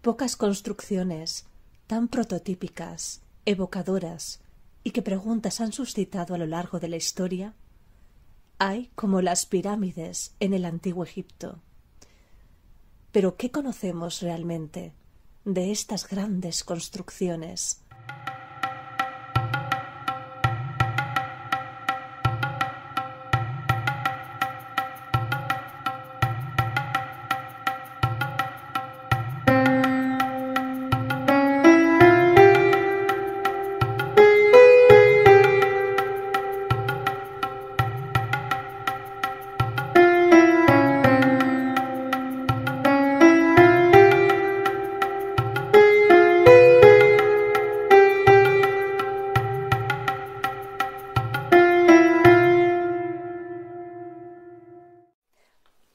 Pocas construcciones tan prototípicas, evocadoras y que preguntas han suscitado a lo largo de la historia hay como las pirámides en el antiguo Egipto. Pero ¿qué conocemos realmente de estas grandes construcciones?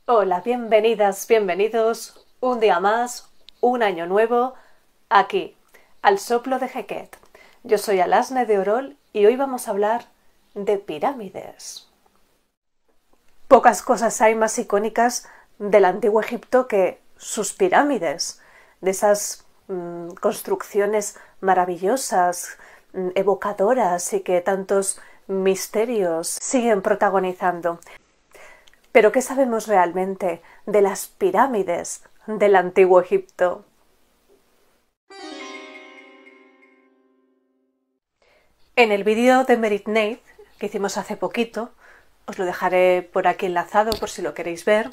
Hola, bienvenidas, bienvenidos un día más, un año nuevo, aquí, al soplo de Heket. Yo soy Alasne de Orol y hoy vamos a hablar de pirámides. Pocas cosas hay más icónicas del antiguo Egipto que sus pirámides, de esas construcciones maravillosas, evocadoras y que tantos misterios siguen protagonizando. Pero ¿qué sabemos realmente de las pirámides del antiguo Egipto? En el vídeo de Merit Neith, que hicimos hace poquito, os lo dejaré por aquí enlazado por si lo queréis ver,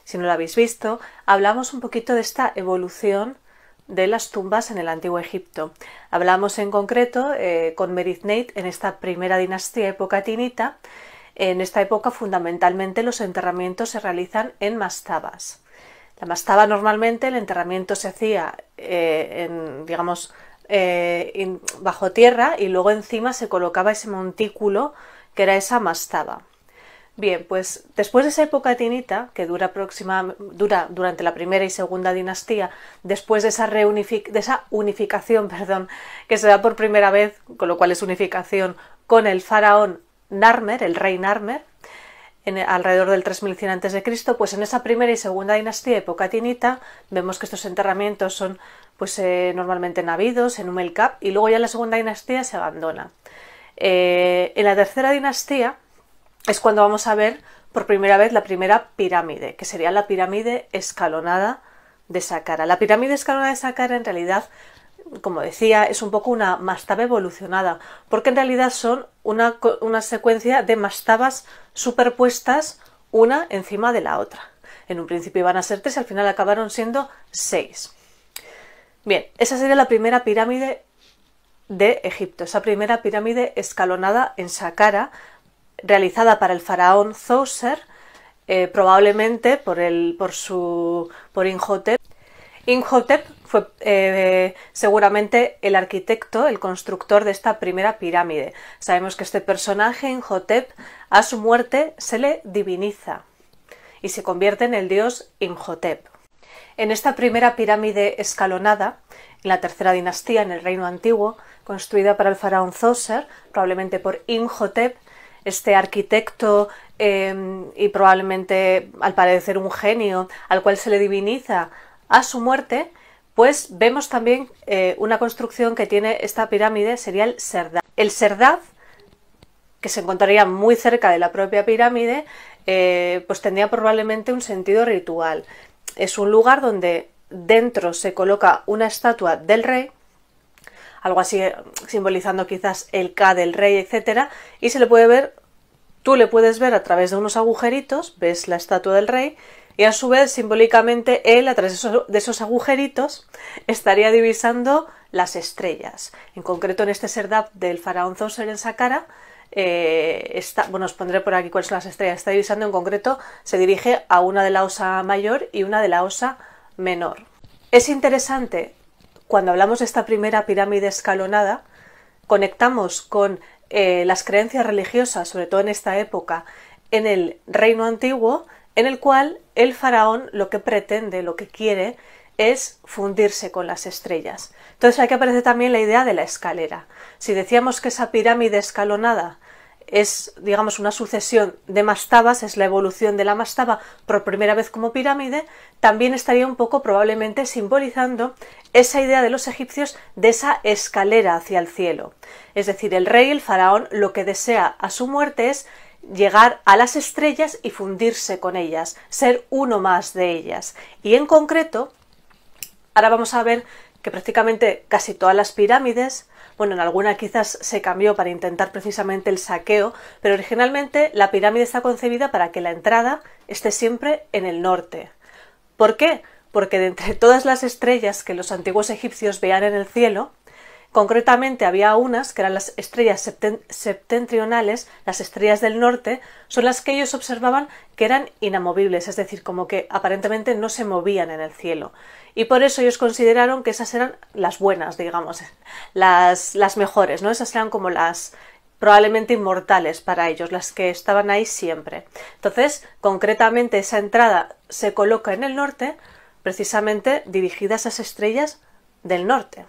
si no lo habéis visto, hablamos un poquito de esta evolución de las tumbas en el antiguo Egipto. Hablamos en concreto con Merit Neith en esta primera dinastía época tinita. En esta época fundamentalmente los enterramientos se realizan en mastabas. La mastaba normalmente el enterramiento se hacía bajo tierra y luego encima se colocaba ese montículo que era esa mastaba. Bien, pues después de esa época tinita, que dura durante la primera y segunda dinastía, después de esa unificación, que se da por primera vez, con lo cual es unificación, con el faraón Narmer, el rey Narmer, alrededor del 3100 a.C., pues en esa primera y segunda dinastía, época tinita, vemos que estos enterramientos son normalmente en Abidos, en Umelkap, y luego ya en la segunda dinastía se abandona. En la tercera dinastía es cuando vamos a ver por primera vez la primera pirámide, que sería la pirámide escalonada de Saqqara. La pirámide escalonada de Saqqara en realidad, como decía, es un poco una mastaba evolucionada, porque en realidad son una secuencia de mastabas superpuestas una encima de la otra. En un principio iban a ser 3 y al final acabaron siendo 6. Bien, esa sería la primera pirámide de Egipto, esa primera pirámide escalonada en Saqqara, realizada para el faraón Djoser, probablemente por Imhotep. Imhotep fue seguramente el arquitecto, el constructor de esta primera pirámide. Sabemos que este personaje, Imhotep, a su muerte se le diviniza y se convierte en el dios Imhotep. En esta primera pirámide escalonada, en la tercera dinastía, en el reino antiguo, construida para el faraón Djoser, probablemente por Imhotep, este arquitecto y probablemente al parecer un genio al cual se le diviniza a su muerte, pues vemos también una construcción que tiene esta pirámide, sería el Serdab. El Serdab, que se encontraría muy cerca de la propia pirámide, pues tendría probablemente un sentido ritual. Es un lugar donde dentro se coloca una estatua del rey, algo así simbolizando quizás el Ka del rey, etc. Y se le puede ver, tú le puedes ver a través de unos agujeritos, ves la estatua del rey, y a su vez simbólicamente él a través de esos agujeritos estaría divisando las estrellas. En concreto en este Serdab del faraón Djoser en Saqqara, os pondré por aquí cuáles son las estrellas. Está divisando en concreto, se dirige a una de la Osa mayor y una de la Osa menor. Es interesante, cuando hablamos de esta primera pirámide escalonada, conectamos con las creencias religiosas, sobre todo en esta época, en el reino antiguo, en el cual el faraón lo que pretende, lo que quiere, es fundirse con las estrellas. Entonces aquí aparece también la idea de la escalera. Si decíamos que esa pirámide escalonada es, digamos, una sucesión de mastabas, es la evolución de la mastaba por primera vez como pirámide, también estaría un poco probablemente simbolizando esa idea de los egipcios de esa escalera hacia el cielo. Es decir, el rey, el faraón, lo que desea a su muerte es llegar a las estrellas y fundirse con ellas, ser uno más de ellas. Y en concreto, ahora vamos a ver que prácticamente casi todas las pirámides, bueno, en alguna quizás se cambió para intentar precisamente el saqueo, pero originalmente la pirámide está concebida para que la entrada esté siempre en el norte. ¿Por qué? Porque de entre todas las estrellas que los antiguos egipcios veían en el cielo, concretamente había unas que eran las estrellas septentrionales, las estrellas del norte, son las que ellos observaban que eran inamovibles, es decir, como que aparentemente no se movían en el cielo. Y por eso ellos consideraron que esas eran las buenas, digamos, las mejores, ¿no? Esas eran como las probablemente inmortales para ellos, las que estaban ahí siempre. Entonces, concretamente esa entrada se coloca en el norte, precisamente dirigida a esas estrellas del norte.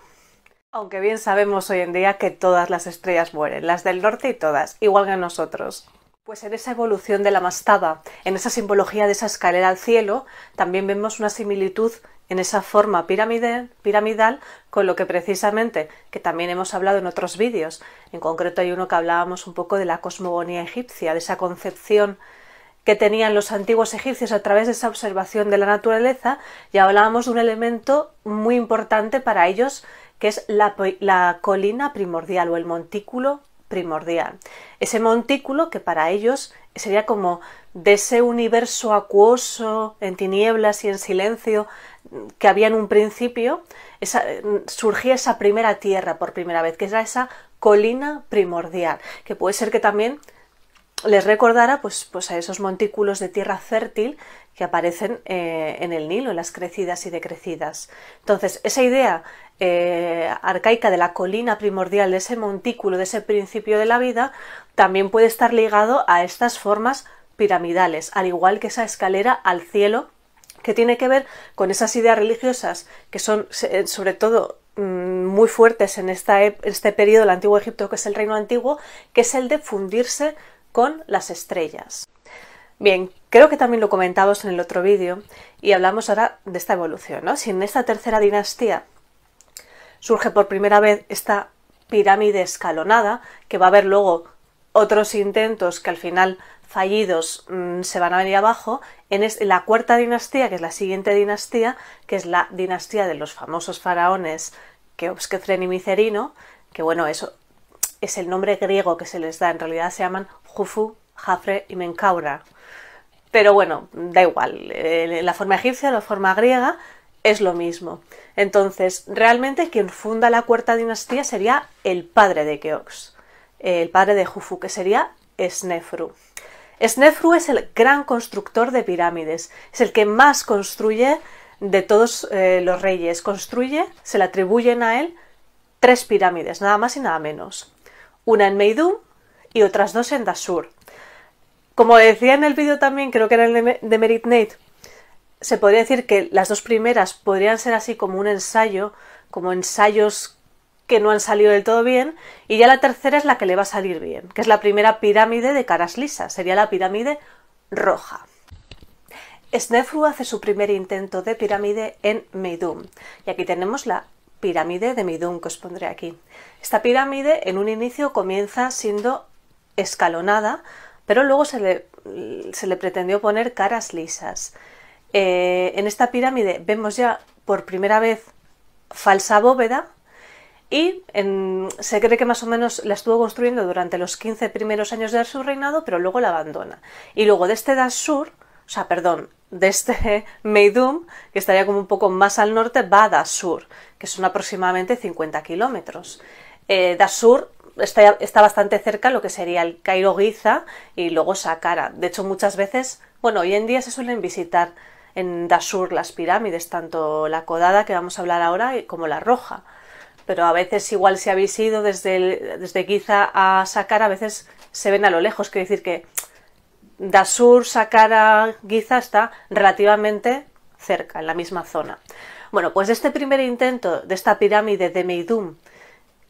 Aunque bien sabemos hoy en día que todas las estrellas mueren, las del norte y todas, igual que nosotros. Pues en esa evolución de la mastaba, en esa simbología de esa escalera al cielo, también vemos una similitud en esa forma piramidal con lo que precisamente, que también hemos hablado en otros vídeos, en concreto hay uno que hablábamos un poco de la cosmogonía egipcia, de esa concepción que tenían los antiguos egipcios a través de esa observación de la naturaleza, y hablábamos de un elemento muy importante para ellos, que es la colina primordial o el montículo primordial. Ese montículo que para ellos sería como de ese universo acuoso, en tinieblas y en silencio, que había en un principio, surgía esa primera tierra por primera vez, que era esa colina primordial, que puede ser que también les recordara pues a esos montículos de tierra fértil que aparecen en el Nilo, en las crecidas y decrecidas. Entonces, esa idea arcaica de la colina primordial, de ese montículo, de ese principio de la vida, también puede estar ligado a estas formas piramidales, al igual que esa escalera al cielo, que tiene que ver con esas ideas religiosas que son sobre todo muy fuertes en este periodo del Antiguo Egipto, que es el Reino Antiguo, que es el de fundirse con las estrellas. Bien, creo que también lo comentamos en el otro vídeo y hablamos ahora de esta evolución, ¿no? Si en esta tercera dinastía surge por primera vez esta pirámide escalonada, que va a haber luego otros intentos que al final fallidos se van a venir abajo, en la cuarta dinastía, que es la siguiente dinastía, que es la dinastía de los famosos faraones Keops, Kefren y Micerino, que bueno, eso es el nombre griego que se les da, en realidad se llaman Jufu, Jafre y Menkaura. Pero bueno, da igual, la forma egipcia, la forma griega, es lo mismo. Entonces, realmente quien funda la cuarta dinastía sería el padre de Keops, el padre de Jufu, que sería Snefru. Snefru es el gran constructor de pirámides, es el que más construye de todos los reyes. Construye, se le atribuyen a él 3 pirámides, nada más y nada menos. Una en Meidum y otras 2 en Dashur. Como decía en el vídeo también, creo que era el de Meritnate, se podría decir que las 2 primeras podrían ser así como un ensayo, como ensayos que no han salido del todo bien, y ya la tercera es la que le va a salir bien, que es la primera pirámide de caras lisas, sería la pirámide roja. Snefru hace su primer intento de pirámide en Meidum, y aquí tenemos la pirámide de Meidum que os pondré aquí. Esta pirámide en un inicio comienza siendo escalonada, pero luego se le pretendió poner caras lisas. En esta pirámide vemos ya por primera vez falsa bóveda, y se cree que más o menos la estuvo construyendo durante los 15 primeros años de su reinado, pero luego la abandona. Y luego de este Dashur, de este Meidum, que estaría como un poco más al norte, va a Dashur, que son aproximadamente 50 kilómetros. Dashur está bastante cerca lo que sería el Cairo Giza y luego Saqqara. De hecho, muchas veces, bueno, hoy en día se suelen visitar en Dashur las pirámides, tanto la Codada, que vamos a hablar ahora, como la Roja. Pero a veces igual si habéis ido desde Giza a Saqqara, a veces se ven a lo lejos. Quiere decir que Dashur, Saqqara, Giza está relativamente cerca, en la misma zona. Bueno, pues este primer intento de esta pirámide de Meidum,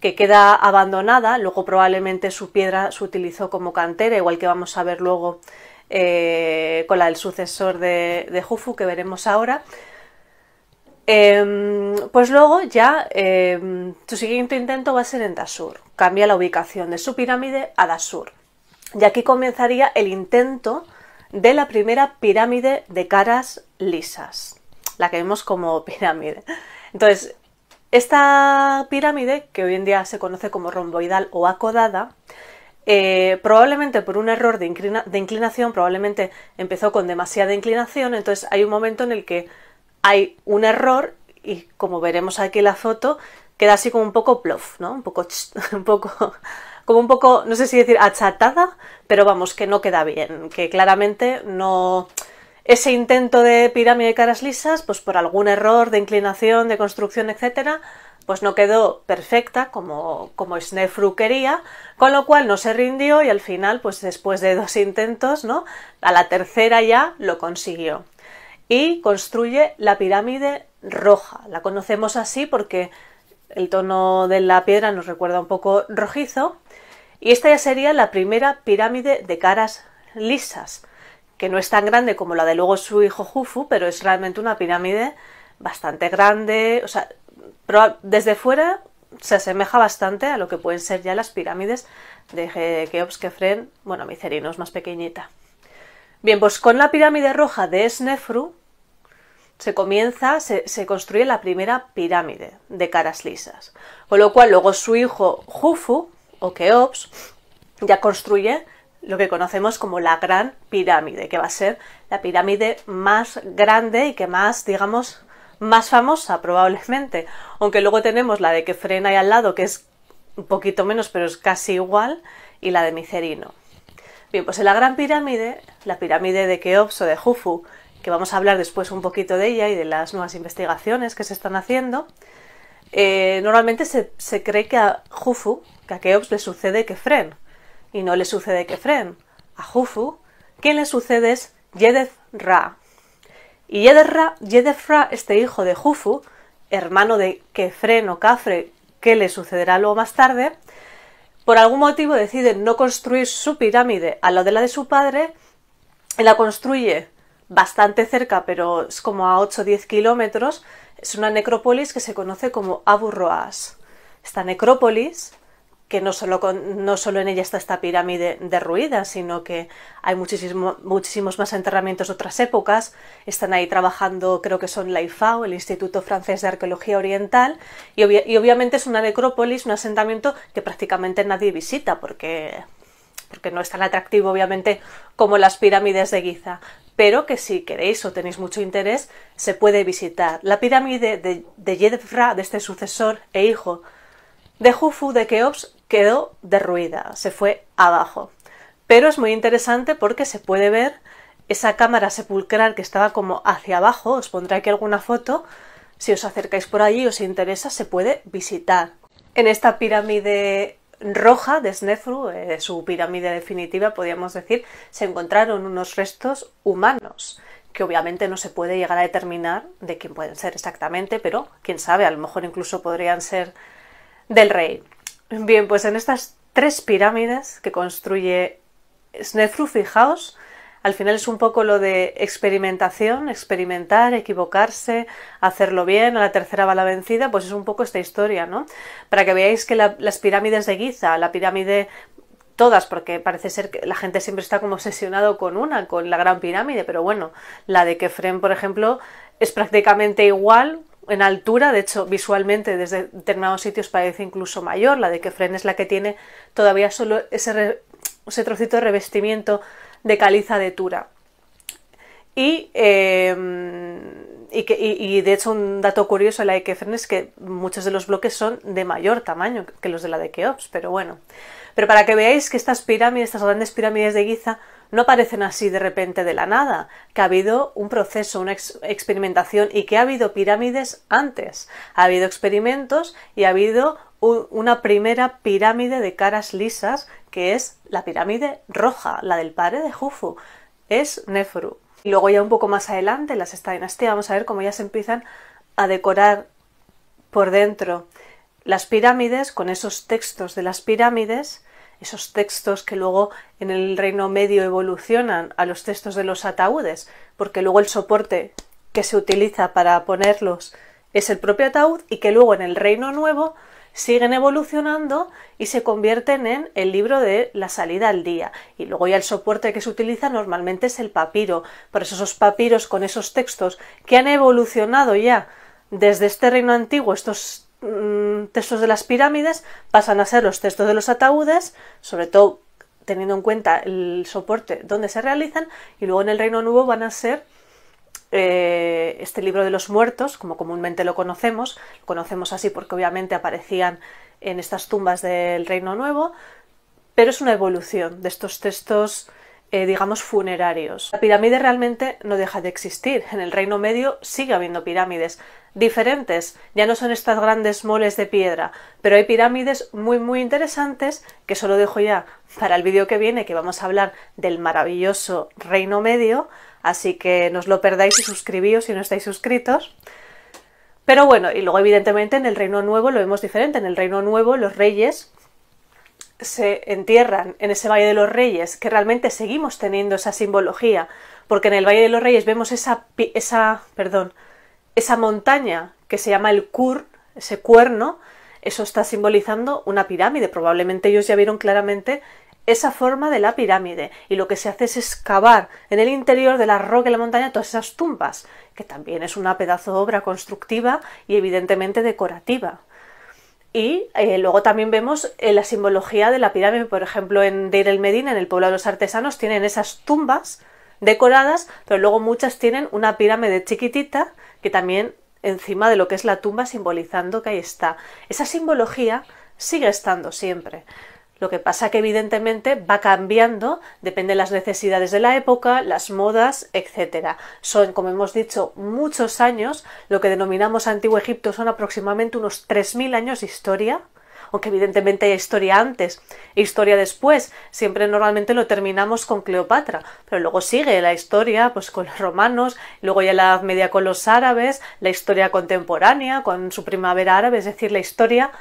que queda abandonada, luego probablemente su piedra se utilizó como cantera, igual que vamos a ver luego con la del sucesor de Jufu, que veremos ahora. Pues luego ya su siguiente intento va a ser en Dashur. Cambia la ubicación de su pirámide a Dashur. Y aquí comenzaría el intento de la primera pirámide de caras lisas, la que vemos como pirámide. Entonces, esta pirámide, que hoy en día se conoce como romboidal o acodada, probablemente por un error de inclinación, probablemente empezó con demasiada inclinación, entonces hay un momento en el que hay un error y, como veremos aquí en la foto, queda así como un poco plof, ¿no? Un poco, como un poco, no sé si decir achatada, pero vamos, que no queda bien, que claramente no... Ese intento de pirámide de caras lisas, pues por algún error de inclinación, de construcción, etcétera, pues no quedó perfecta como Snefru quería, con lo cual no se rindió y al final, pues después de 2 intentos, ¿no? A la tercera ya lo consiguió. Y construye la pirámide roja. La conocemos así porque el tono de la piedra nos recuerda un poco rojizo. Y esta ya sería la primera pirámide de caras lisas, que no es tan grande como la de luego su hijo Jufu, pero es realmente una pirámide bastante grande. O sea, desde fuera se asemeja bastante a lo que pueden ser ya las pirámides de Keops, Kefren, bueno, Micerino es más pequeñita. Bien, pues con la pirámide roja de Snefru se construye la primera pirámide de caras lisas. Con lo cual luego su hijo Jufu, o Keops, ya construye lo que conocemos como la Gran Pirámide, que va a ser la pirámide más grande y que más, digamos, más famosa probablemente. Aunque luego tenemos la de Kefren ahí al lado, que es un poquito menos, pero es casi igual, y la de Micerino. Bien, pues en la Gran Pirámide, la pirámide de Keops o de Jufu, que vamos a hablar después un poquito de ella y de las nuevas investigaciones que se están haciendo, normalmente se cree que a Jufu, que a Keops le sucede Kefren, y no le sucede Kefren. A Jufu, quien le sucede es Yedef-Ra. Y Yedef-Ra, este hijo de Jufu, hermano de Kefren o Khafre, que le sucederá luego más tarde, por algún motivo decide no construir su pirámide a lo de la de su padre, y la construye bastante cerca, pero es como a 8 o 10 kilómetros. Es una necrópolis que se conoce como Abu Roas. Esta necrópolis, que no solo en ella está esta pirámide derruida, sino que hay muchísimos más enterramientos de otras épocas. Están ahí trabajando, creo que son la IFAO, el Instituto Francés de Arqueología Oriental, y obviamente es una necrópolis, un asentamiento que prácticamente nadie visita, porque no es tan atractivo obviamente como las pirámides de Giza, pero que si queréis o tenéis mucho interés se puede visitar. La pirámide de Yedef-Ra, de este sucesor e hijo de Jufu, de Keops, quedó derruida, se fue abajo. Pero es muy interesante porque se puede ver esa cámara sepulcral que estaba como hacia abajo. Os pondré aquí alguna foto, si os acercáis por allí y os interesa se puede visitar. En esta pirámide roja de Snefru, su pirámide definitiva, podríamos decir, se encontraron unos restos humanos, que obviamente no se puede llegar a determinar de quién pueden ser exactamente, pero quién sabe, a lo mejor incluso podrían ser del rey. Bien, pues en estas 3 pirámides que construye Snefru, fijaos, al final es un poco lo de experimentación, experimentar, equivocarse, hacerlo bien, a la tercera va la vencida, pues es un poco esta historia, ¿no? Para que veáis que las pirámides de Giza, la pirámide, todas, porque parece ser que la gente siempre está como obsesionado con la Gran Pirámide, pero bueno, la de Kefren, por ejemplo, es prácticamente igual en altura, de hecho visualmente desde determinados sitios parece incluso mayor. La de Kefren es la que tiene todavía solo ese trocito de revestimiento de caliza de Tura. Y de hecho un dato curioso de la de Kefren es que muchos de los bloques son de mayor tamaño que los de la de Keops, pero bueno. Pero para que veáis que estas pirámides, estas grandes pirámides de Giza, no aparecen así de repente de la nada, que ha habido un proceso, una experimentación, y que ha habido pirámides antes. Ha habido experimentos y ha habido una primera pirámide de caras lisas, que es la pirámide roja, la del padre de Jufu, es Nefru. Y luego ya un poco más adelante, en la sexta dinastía, vamos a ver cómo ya se empiezan a decorar por dentro las pirámides, con esos textos de las pirámides, esos textos que luego en el Reino Medio evolucionan a los textos de los ataúdes, porque luego el soporte que se utiliza para ponerlos es el propio ataúd, y que luego en el Reino Nuevo siguen evolucionando y se convierten en el libro de la salida al día. Y luego ya el soporte que se utiliza normalmente es el papiro. Por eso esos papiros con esos textos que han evolucionado ya desde este reino antiguo, estos textos de las pirámides, pasan a ser los textos de los ataúdes, sobre todo teniendo en cuenta el soporte donde se realizan, y luego en el Reino Nuevo van a ser este libro de los muertos, como comúnmente lo conocemos así porque obviamente aparecían en estas tumbas del Reino Nuevo, pero es una evolución de estos textos digamos funerarios. La pirámide realmente no deja de existir. En el Reino Medio sigue habiendo pirámides diferentes, ya no son estas grandes moles de piedra, pero hay pirámides muy interesantes que eso lo dejo ya para el vídeo que viene, que vamos a hablar del maravilloso Reino Medio, así que no os lo perdáis y suscribíos si no estáis suscritos. Pero bueno, y luego evidentemente en el Reino Nuevo lo vemos diferente. En el Reino Nuevo los reyes se entierran en ese Valle de los Reyes, que realmente seguimos teniendo esa simbología, porque en el Valle de los Reyes vemos esa montaña que se llama el Kur, ese cuerno, eso está simbolizando una pirámide. Probablemente ellos ya vieron claramente esa forma de la pirámide, y lo que se hace es excavar en el interior de la roca y la montaña todas esas tumbas, que también es una pedazo de obra constructiva y evidentemente decorativa. Y luego también vemos la simbología de la pirámide, por ejemplo en Deir el Medina, en el pueblo de los artesanos, tienen esas tumbas decoradas, pero luego muchas tienen una pirámide chiquitita que también encima de lo que es la tumba, simbolizando que ahí está. Esa simbología sigue estando siempre. Lo que pasa que evidentemente va cambiando, depende de las necesidades de la época, las modas, etc. Son, como hemos dicho, muchos años. Lo que denominamos Antiguo Egipto son aproximadamente unos 3000 años de historia, aunque evidentemente hay historia antes e historia después. Siempre normalmente lo terminamos con Cleopatra, pero luego sigue la historia pues con los romanos, luego ya la Edad Media con los árabes, la historia contemporánea con su primavera árabe, es decir, la historia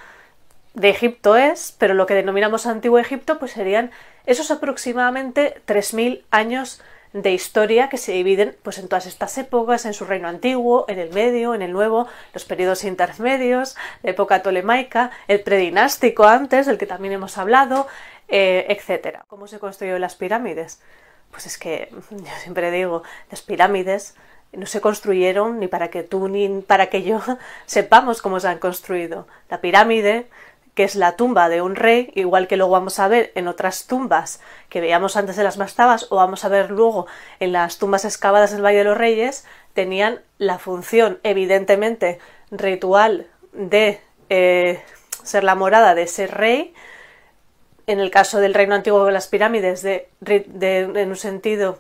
de Egipto pero lo que denominamos Antiguo Egipto pues serían esos aproximadamente 3000 años de historia que se dividen pues en todas estas épocas, en su reino antiguo, en el medio, en el nuevo, los periodos intermedios, la época tolemaica, el predinástico antes, del que también hemos hablado, etc. ¿Cómo se construyeron las pirámides? Pues es que yo siempre digo, las pirámides no se construyeron ni para que tú ni para que yo sepamos cómo se han construido. La pirámide, que es la tumba de un rey, igual que luego vamos a ver en otras tumbas que veíamos antes de las mastabas, o vamos a ver luego en las tumbas excavadas en el Valle de los Reyes, tenían la función evidentemente ritual de ser la morada de ese rey. En el caso del reino antiguo de las pirámides, en un sentido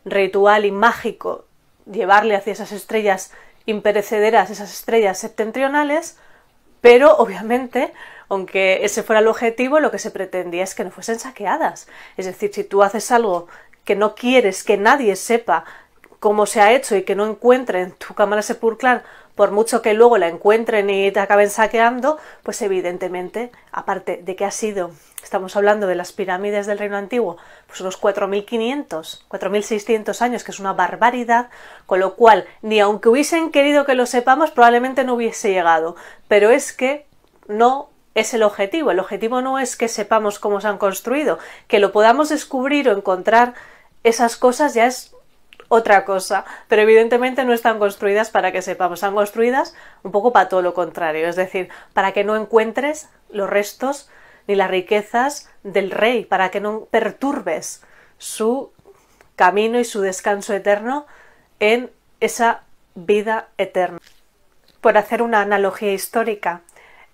ritual y mágico, llevarle hacia esas estrellas imperecederas, esas estrellas septentrionales, pero obviamente, aunque ese fuera el objetivo, lo que se pretendía es que no fuesen saqueadas. Es decir, si tú haces algo que no quieres que nadie sepa cómo se ha hecho y que no encuentren tu cámara sepulcral, por mucho que luego la encuentren y te acaben saqueando, pues evidentemente, aparte de que ha sido, estamos hablando de las pirámides del Reino Antiguo, pues unos 4500, 4600 años, que es una barbaridad, con lo cual, ni aunque hubiesen querido que lo sepamos, probablemente no hubiese llegado. Pero es que no es el objetivo no es que sepamos cómo se han construido, que lo podamos descubrir o encontrar esas cosas ya es otra cosa, pero evidentemente no están construidas para que sepamos, están construidas un poco para todo lo contrario, es decir, para que no encuentres los restos ni las riquezas del rey, para que no perturbes su camino y su descanso eterno en esa vida eterna. Por hacer una analogía histórica,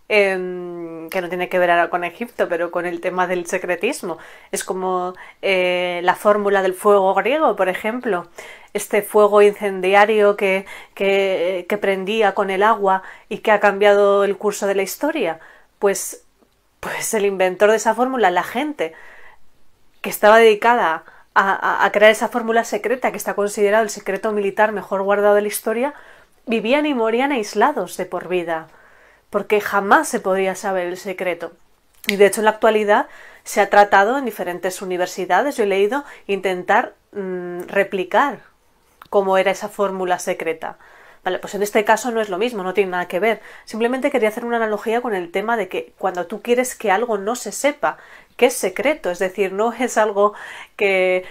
que no tiene que ver ahora con Egipto, pero con el tema del secretismo. Es como la fórmula del fuego griego, por ejemplo. Este fuego incendiario que prendía con el agua y que ha cambiado el curso de la historia. Pues el inventor de esa fórmula, la gente que estaba dedicada a crear esa fórmula secreta, que está considerado el secreto militar mejor guardado de la historia, vivían y morían aislados de por vida. porque jamás se podría saber el secreto. Y de hecho en la actualidad se ha tratado en diferentes universidades, yo he leído, intentar replicar cómo era esa fórmula secreta. Vale, pues en este caso no es lo mismo, no tiene nada que ver. Simplemente quería hacer una analogía con el tema de que cuando tú quieres que algo no se sepa, que es secreto, es decir, no es algo que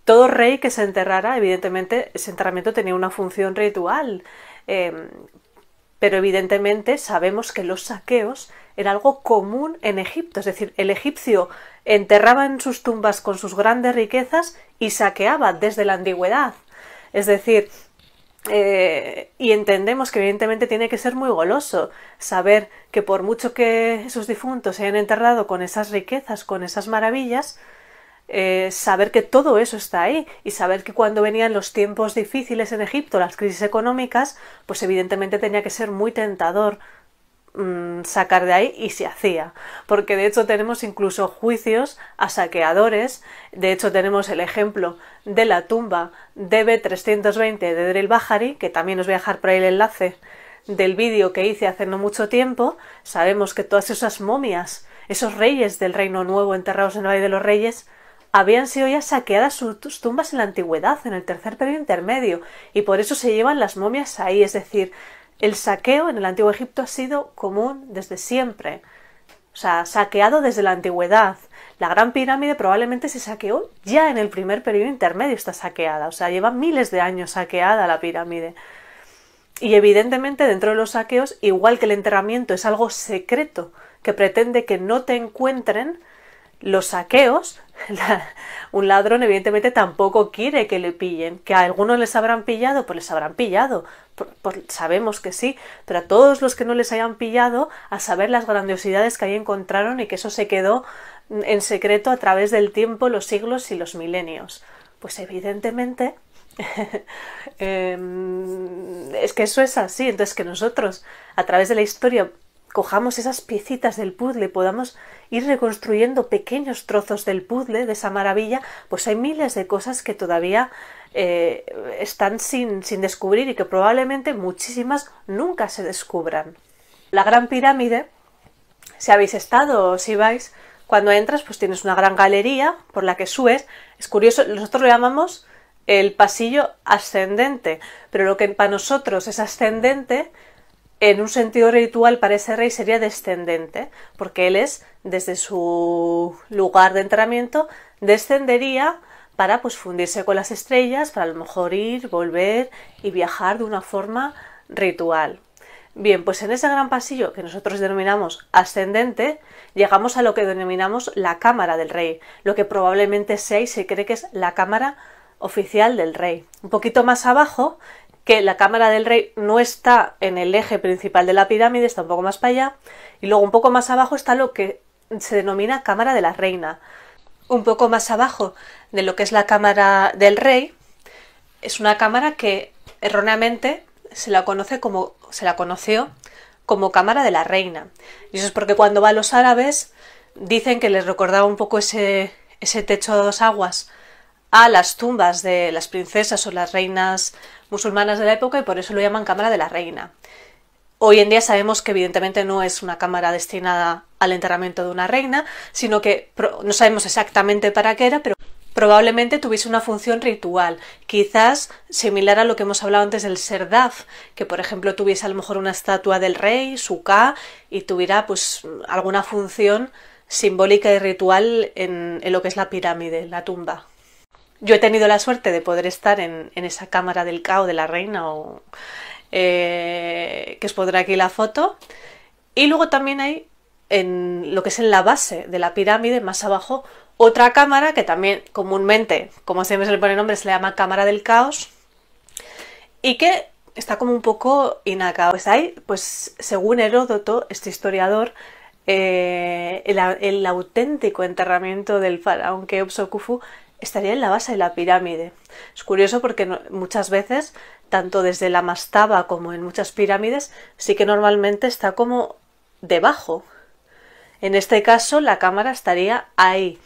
todo rey que se enterrara, evidentemente ese enterramiento tenía una función ritual, pero evidentemente sabemos que los saqueos era algo común en Egipto, es decir, el egipcio enterraba en sus tumbas con sus grandes riquezas y saqueaba desde la antigüedad. Es decir, y entendemos que evidentemente tiene que ser muy goloso saber que por mucho que sus difuntos se hayan enterrado con esas riquezas, con esas maravillas, saber que todo eso está ahí y saber que cuando venían los tiempos difíciles en Egipto, las crisis económicas, pues evidentemente tenía que ser muy tentador sacar de ahí, y se hacía, porque de hecho tenemos incluso juicios a saqueadores. De hecho tenemos el ejemplo de la tumba DB320 de Deir el-Bahari, que también os voy a dejar por ahí el enlace del vídeo que hice hace no mucho tiempo. Sabemos que todas esas momias, esos reyes del Reino Nuevo enterrados en el Valle de los Reyes, habían sido ya saqueadas sus tumbas en la antigüedad, en el tercer periodo intermedio, y por eso se llevan las momias ahí. Es decir, el saqueo en el Antiguo Egipto ha sido común desde siempre, o sea, saqueado desde la antigüedad. La Gran Pirámide probablemente se saqueó ya en el primer periodo intermedio, está saqueada, o sea, lleva miles de años saqueada la pirámide. Y evidentemente dentro de los saqueos, igual que el enterramiento es algo secreto que pretende que no te encuentren, los saqueos, un ladrón evidentemente tampoco quiere que le pillen. Que a algunos les habrán pillado, pues les habrán pillado, sabemos que sí, pero a todos los que no les hayan pillado, a saber las grandiosidades que ahí encontraron, y que eso se quedó en secreto a través del tiempo, los siglos y los milenios. Pues evidentemente es que eso es así. Entonces, que nosotros a través de la historia cojamos esas piecitas del puzzle y podamos ir reconstruyendo pequeños trozos del puzzle, de esa maravilla, pues hay miles de cosas que todavía están sin descubrir, y que probablemente muchísimas nunca se descubran. La Gran Pirámide, si habéis estado o si vais, cuando entras pues tienes una gran galería por la que subes. Es curioso, nosotros lo llamamos el pasillo ascendente, pero lo que para nosotros es ascendente, en un sentido ritual para ese rey sería descendente, porque él desde su lugar de enterramiento, descendería para pues fundirse con las estrellas, para a lo mejor ir, volver y viajar de una forma ritual. Bien, pues en ese gran pasillo que nosotros denominamos ascendente, llegamos a lo que denominamos la cámara del rey, lo que probablemente sea y se cree que es la cámara oficial del rey. Un poquito más abajo, que la cámara del rey no está en el eje principal de la pirámide, está un poco más para allá, y luego un poco más abajo está lo que se denomina cámara de la reina. Un poco más abajo de lo que es la cámara del rey, es una cámara que erróneamente se la conoció como cámara de la reina. Y eso es porque cuando van los árabes dicen que les recordaba un poco ese techo a dos aguas a las tumbas de las princesas o las reinas musulmanas de la época, y por eso lo llaman cámara de la reina. Hoy en día sabemos que evidentemente no es una cámara destinada al enterramiento de una reina, sino que no sabemos exactamente para qué era, pero probablemente tuviese una función ritual, quizás similar a lo que hemos hablado antes del Serdaf, que por ejemplo tuviese a lo mejor una estatua del rey, su Ka, y tuviera pues alguna función simbólica y ritual en lo que es la pirámide, la tumba. Yo he tenido la suerte de poder estar en esa cámara del Ka o de la reina, que os pondré aquí la foto. Y luego también hay, en lo que es en la base de la pirámide, más abajo, otra cámara que también comúnmente, como siempre se le pone nombre, se le llama cámara del caos, y que está como un poco inacabada. Pues ahí, pues según Heródoto, este historiador, el auténtico enterramiento del faraón Keops o Khufu estaría en la base de la pirámide. Es curioso porque muchas veces, tanto desde la mastaba como en muchas pirámides, sí que normalmente está como debajo. En este caso la cámara estaría ahí.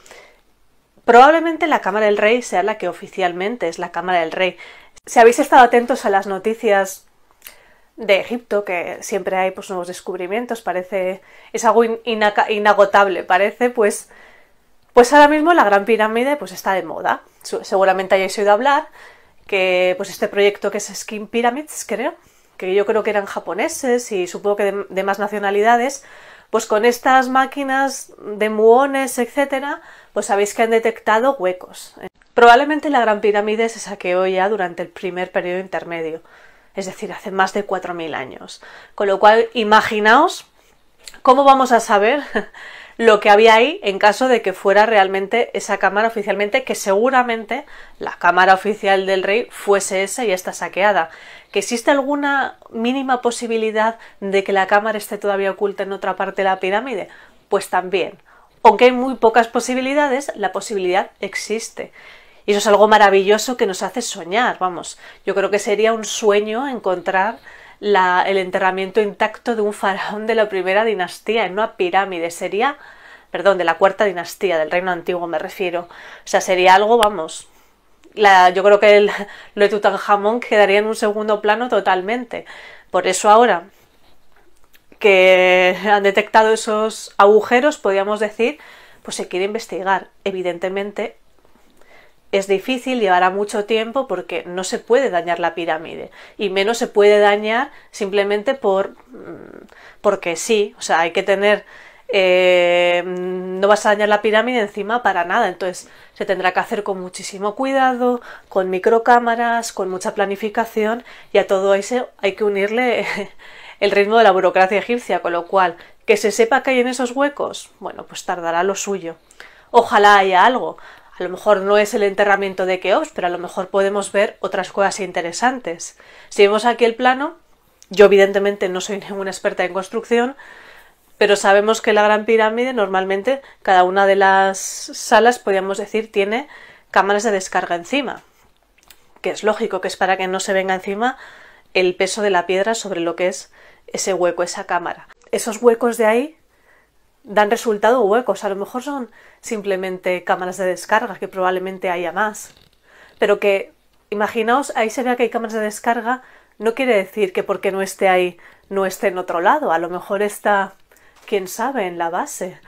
Probablemente la cámara del rey sea la que oficialmente es la cámara del rey. Si habéis estado atentos a las noticias de Egipto, que siempre hay pues nuevos descubrimientos, parece, es algo inagotable, parece, pues ahora mismo la Gran Pirámide pues está de moda. Seguramente hayáis oído hablar que pues este proyecto que es Skin Pyramids, creo, que yo creo que eran japoneses y supongo que de más nacionalidades, pues con estas máquinas de muones, etcétera, pues sabéis que han detectado huecos. Probablemente la Gran Pirámide se saqueó ya durante el primer periodo intermedio, es decir, hace más de 4000 años. Con lo cual, imaginaos cómo vamos a saber lo que había ahí en caso de que fuera realmente esa cámara oficialmente, que seguramente la cámara oficial del rey fuese esa y está saqueada. ¿Que existe alguna mínima posibilidad de que la cámara esté todavía oculta en otra parte de la pirámide? Pues también. Aunque hay muy pocas posibilidades, la posibilidad existe. Y eso es algo maravilloso que nos hace soñar, vamos. Yo creo que sería un sueño encontrar el enterramiento intacto de un faraón de la primera dinastía en una pirámide. Sería, perdón, de la cuarta dinastía, del reino antiguo me refiero. O sea, sería algo, vamos, yo creo que lo de Tutankamón quedaría en un segundo plano totalmente. Por eso ahora que han detectado esos agujeros, podríamos decir, pues se quiere investigar. Evidentemente es difícil, llevará mucho tiempo porque no se puede dañar la pirámide y menos se puede dañar simplemente porque sí, o sea, hay que tener, no vas a dañar la pirámide encima para nada, entonces se tendrá que hacer con muchísimo cuidado, con microcámaras, con mucha planificación y a todo eso hay que unirle el ritmo de la burocracia egipcia, con lo cual que se sepa que hay en esos huecos, bueno, pues tardará lo suyo. Ojalá haya algo. A lo mejor no es el enterramiento de Keops, pero a lo mejor podemos ver otras cosas interesantes. Si vemos aquí el plano, yo evidentemente no soy ninguna experta en construcción, pero sabemos que la Gran Pirámide normalmente cada una de las salas, podríamos decir, tiene cámaras de descarga encima, que es lógico, que es para que no se venga encima el peso de la piedra sobre lo que es ese hueco, esa cámara. Esos huecos de ahí dan resultado huecos, a lo mejor son simplemente cámaras de descarga, que probablemente haya más, pero que, imaginaos, ahí se vea que hay cámaras de descarga, no quiere decir que porque no esté ahí, no esté en otro lado, a lo mejor está, quién sabe, en la base,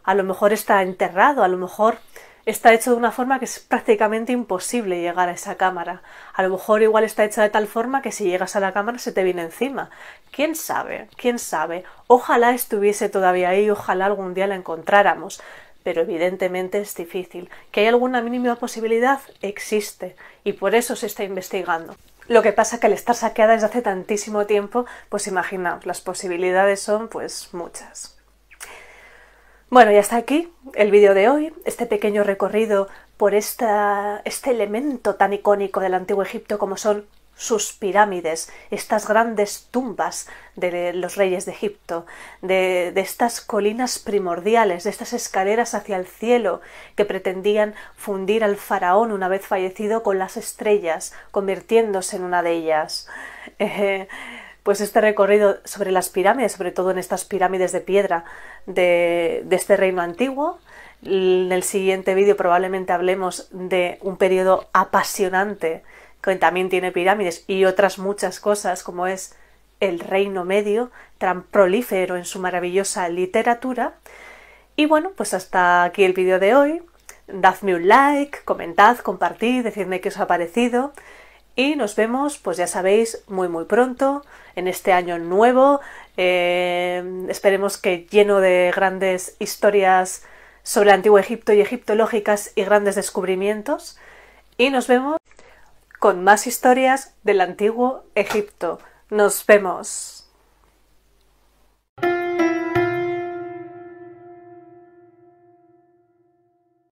a lo mejor está enterrado, a lo mejor está hecho de una forma que es prácticamente imposible llegar a esa cámara. A lo mejor igual está hecha de tal forma que si llegas a la cámara se te viene encima. ¿Quién sabe? ¿Quién sabe? Ojalá estuviese todavía ahí, ojalá algún día la encontráramos. Pero evidentemente es difícil. ¿Que hay alguna mínima posibilidad? Existe. Y por eso se está investigando. Lo que pasa que al estar saqueada desde hace tantísimo tiempo, pues imaginaos, las posibilidades son pues muchas. Bueno, y hasta aquí el vídeo de hoy, este pequeño recorrido por este elemento tan icónico del Antiguo Egipto como son sus pirámides, estas grandes tumbas de los reyes de Egipto, de estas colinas primordiales, de estas escaleras hacia el cielo que pretendían fundir al faraón una vez fallecido con las estrellas, convirtiéndose en una de ellas. Pues este recorrido sobre las pirámides, sobre todo en estas pirámides de piedra de este reino antiguo. En el siguiente vídeo probablemente hablemos de un periodo apasionante que también tiene pirámides y otras muchas cosas, como es el Reino Medio, tan prolífero en su maravillosa literatura. Y bueno, pues hasta aquí el vídeo de hoy. Dadme un like, comentad, compartid, decidme qué os ha parecido. Y nos vemos, pues ya sabéis, muy pronto, en este año nuevo. Esperemos que lleno de grandes historias sobre el Antiguo Egipto y egiptológicas y grandes descubrimientos. Y nos vemos con más historias del Antiguo Egipto. Nos vemos.